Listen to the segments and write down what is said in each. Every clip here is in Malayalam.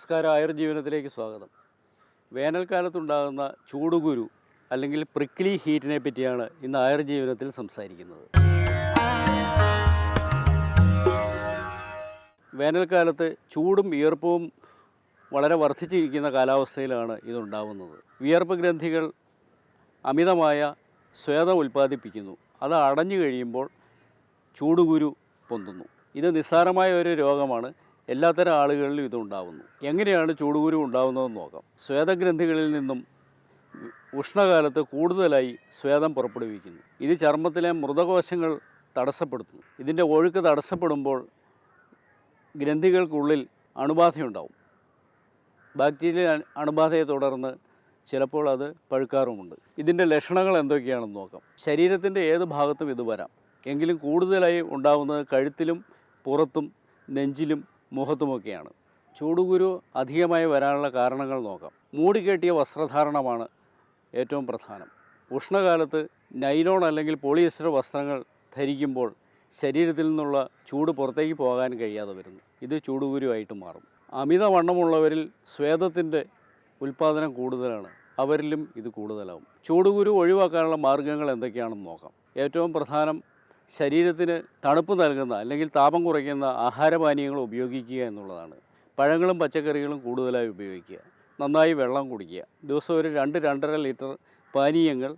നമസ്കാരം, ആയുർജീവനത്തിലേക്ക് സ്വാഗതം. വേനൽക്കാലത്തുണ്ടാകുന്ന ചൂടുകുരു അല്ലെങ്കിൽ പ്രിക്ലി ഹീറ്റിനെ പറ്റിയാണ് ഇന്ന് ആയുർജീവനത്തിൽ സംസാരിക്കുന്നത്. വേനൽക്കാലത്ത് ചൂടും വിയർപ്പും വളരെ വർദ്ധിച്ചിരിക്കുന്ന കാലാവസ്ഥയിലാണ് ഇതുണ്ടാകുന്നത്. വിയർപ്പ് ഗ്രന്ഥികൾ അമിതമായ സ്വേദം ഉൽപ്പാദിപ്പിക്കുന്നു. അത് അടഞ്ഞു കഴിയുമ്പോൾ ചൂടുകുരു പൊന്തുന്നു. ഇത് നിസ്സാരമായ ഒരു രോഗമാണ്. എല്ലാത്തരം ആളുകളിലും ഇതുണ്ടാകുന്നു. എങ്ങനെയാണ് ചൂടുകുരു ഉണ്ടാകുന്നതെന്ന് നോക്കാം. സ്വേദഗ്രന്ഥികളിൽ നിന്നും ഉഷ്ണകാലത്ത് കൂടുതലായി സ്വേദം പുറപ്പെടുവിക്കുന്നു. ഇത് ചർമ്മത്തിലെ മൃതകോശങ്ങൾ തടസ്സപ്പെടുത്തുന്നു. ഇതിൻ്റെ ഒഴുക്ക് തടസ്സപ്പെടുമ്പോൾ ഗ്രന്ഥികൾക്കുള്ളിൽ അണുബാധയുണ്ടാവും. ബാക്ടീരിയ അണുബാധയെ തുടർന്ന് ചിലപ്പോൾ അത് പഴുക്കാറുമുണ്ട്. ഇതിൻ്റെ ലക്ഷണങ്ങൾ എന്തൊക്കെയാണെന്ന് നോക്കാം. ശരീരത്തിൻ്റെ ഏത് ഭാഗത്തും ഇത് വരാം. എങ്കിലും കൂടുതലായി ഉണ്ടാകുന്നത് കഴുത്തിലും പുറത്തും നെഞ്ചിലും മുഖത്തുമൊക്കെയാണ്. ചൂടുകുരു അധികമായി വരാനുള്ള കാരണങ്ങൾ നോക്കാം. മൂടിക്കെട്ടിയ വസ്ത്രധാരണമാണ് ഏറ്റവും പ്രധാനം. ഉഷ്ണകാലത്ത് നൈലോൺ അല്ലെങ്കിൽ പോളിയസ്റ്റർ വസ്ത്രങ്ങൾ ധരിക്കുമ്പോൾ ശരീരത്തിൽ നിന്നുള്ള ചൂട് പുറത്തേക്ക് പോകാൻ കഴിയാതെ വരുന്നു. ഇത് ചൂടുകുരുവായിട്ട് മാറും. അമിതവണ്ണമുള്ളവരിൽ സ്വേദത്തിൻ്റെ ഉൽപ്പാദനം കൂടുതലാണ്. അവരിലും ഇത് കൂടുതലാവും. ചൂടുകുരു ഒഴിവാക്കാനുള്ള മാർഗ്ഗങ്ങൾ എന്തൊക്കെയാണെന്ന് നോക്കാം. ഏറ്റവും പ്രധാനം ശരീരത്തിന് തണുപ്പ് നൽകുന്ന അല്ലെങ്കിൽ താപം കുറയ്ക്കുന്ന ആഹാരപാനീയങ്ങൾ ഉപയോഗിക്കുക എന്നുള്ളതാണ്. പഴങ്ങളും പച്ചക്കറികളും കൂടുതലായി ഉപയോഗിക്കുക. നന്നായി വെള്ളം കുടിക്കുക. ദിവസം ഒരു 2-2.5 ലിറ്റർ പാനീയങ്ങൾ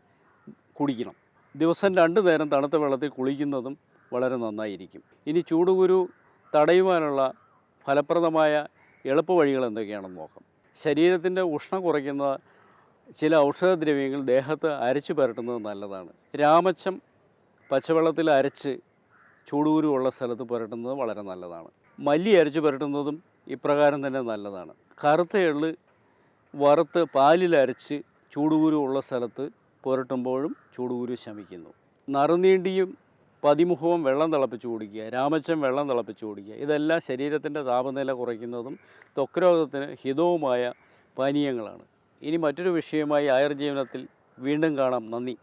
കുടിക്കണം. ദിവസം 2 നേരം തണുത്ത വെള്ളത്തിൽ കുളിക്കുന്നതും വളരെ നന്നായിരിക്കും. ഇനി ചൂടുകുരു തടയുവാനുള്ള ഫലപ്രദമായ എളുപ്പ വഴികൾ എന്തൊക്കെയാണെന്ന് നോക്കാം. ശരീരത്തിൻ്റെ ഉഷ്ണം കുറയ്ക്കുന്ന ചില ഔഷധദ്രവ്യങ്ങൾ ദേഹത്ത് അരച്ചു പുരട്ടുന്നത് നല്ലതാണ്. രാമച്ചം പച്ചവെള്ളത്തിൽ അരച്ച് ചൂടുകുരു ഉള്ള സ്ഥലത്ത് പുരട്ടുന്നത് വളരെ നല്ലതാണ്. മല്ലി അരച്ച് പുരട്ടുന്നതും ഇപ്രകാരം തന്നെ നല്ലതാണ്. കറുത്ത എള്ള് വറുത്ത് പാലിൽ അരച്ച് ചൂടുകുരു ഉള്ള സ്ഥലത്ത് പുരട്ടുമ്പോഴും ചൂടുകുരു ശമിക്കുന്നു. നറുനീണ്ടിയും പതിമുഖവും വെള്ളം തിളപ്പിച്ച് കുടിക്കുക. രാമച്ചം വെള്ളം തിളപ്പിച്ച് കുടിക്കുക. ഇതെല്ലാം ശരീരത്തിൻ്റെ താപനില കുറയ്ക്കുന്നതും ത്വക്ക് രോഗത്തിന് ഹിതവുമായ പാനീയങ്ങളാണ്. ഇനി മറ്റൊരു വിഷയമായി ആയുർജീവനത്തിൽ വീണ്ടും കാണാം. നന്ദി.